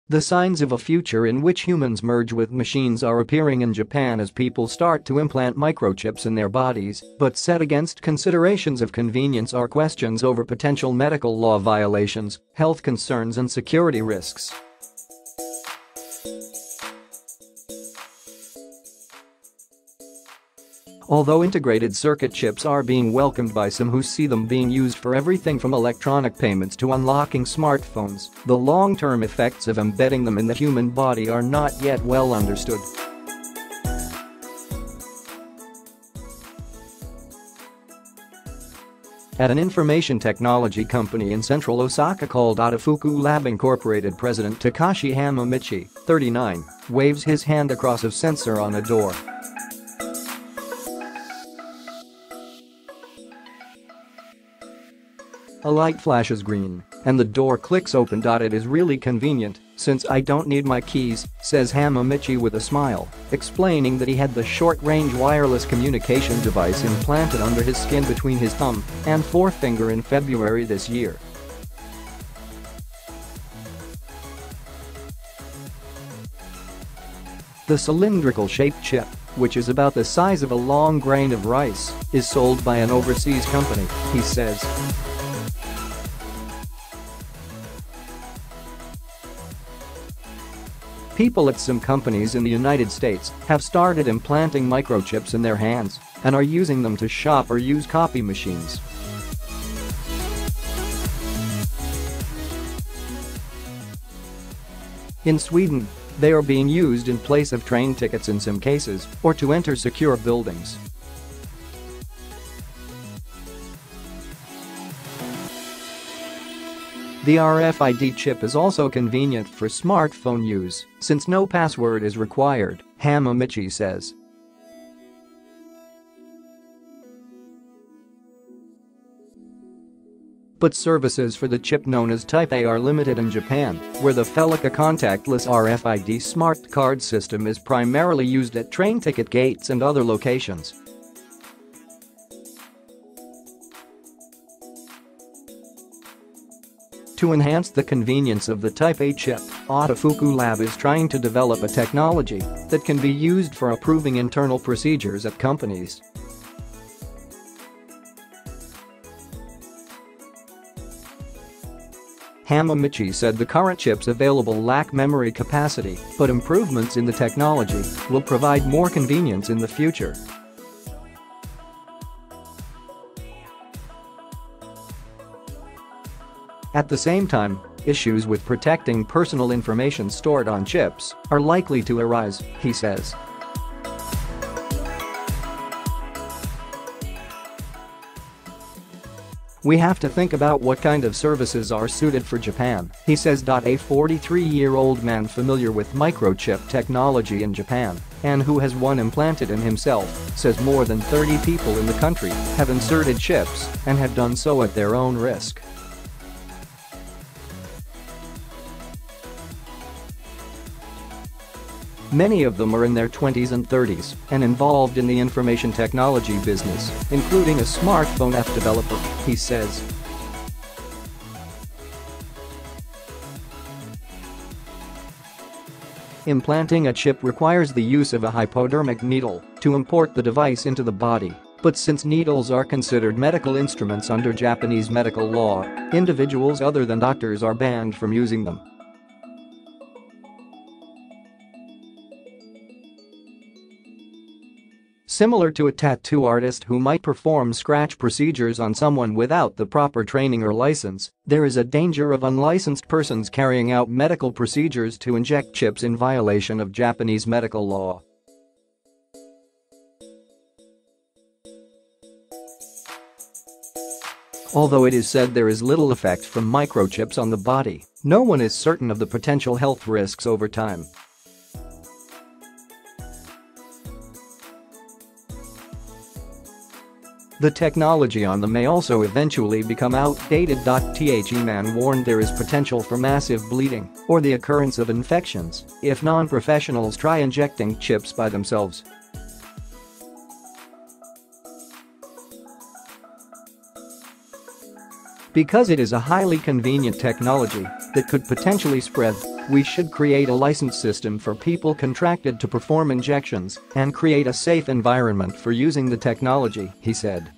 The signs of a future in which humans merge with machines are appearing in Japan as people start to implant microchips in their bodies, but set against considerations of convenience are questions over potential medical law violations, health concerns and security risks. Although integrated circuit chips are being welcomed by some who see them being used for everything from electronic payments to unlocking smartphones, the long-term effects of embedding them in the human body are not yet well understood. At an information technology company in central Osaka called Otofuku Lab Incorporated, President Takashi Hamamichi, 39, waves his hand across a sensor on a door. A light flashes green, and the door clicks open. It is really convenient, since I don't need my keys, says Hamamichi with a smile, explaining that he had the short-range wireless communication device implanted under his skin between his thumb and forefinger in February this year. The cylindrical-shaped chip, which is about the size of a long grain of rice, is sold by an overseas company, he says. People at some companies in the United States have started implanting microchips in their hands and are using them to shop or use copy machines. In Sweden, they are being used in place of train tickets in some cases or to enter secure buildings. The RFID chip is also convenient for smartphone use since no password is required, Hamamichi says. But services for the chip known as Type A are limited in Japan, where the Felica contactless RFID smart card system is primarily used at train ticket gates and other locations. To enhance the convenience of the Type A chip, Otofuku Lab is trying to develop a technology that can be used for approving internal procedures at companies. Hamamichi said the current chips available lack memory capacity, but improvements in the technology will provide more convenience in the future. At the same time, issues with protecting personal information stored on chips are likely to arise, he says. We have to think about what kind of services are suited for Japan, he says. A 43-year-old man familiar with microchip technology in Japan and who has one implanted in himself says more than 30 people in the country have inserted chips and have done so at their own risk. Many of them are in their 20s and 30s and involved in the information technology business, including a smartphone app developer, he says. Implanting a chip requires the use of a hypodermic needle to import the device into the body, but since needles are considered medical instruments under Japanese medical law, individuals other than doctors are banned from using them. Similar to a tattoo artist who might perform scratch procedures on someone without the proper training or license, there is a danger of unlicensed persons carrying out medical procedures to inject chips in violation of Japanese medical law. Although it is said there is little effect from microchips on the body, no one is certain of the potential health risks over time. The technology on them may also eventually become outdated. The man warned there is potential for massive bleeding or the occurrence of infections if non-professionals try injecting chips by themselves. Because it is a highly convenient technology that could potentially spread, "We should create a license system for people contracted to perform injections and create a safe environment for using the technology," he said.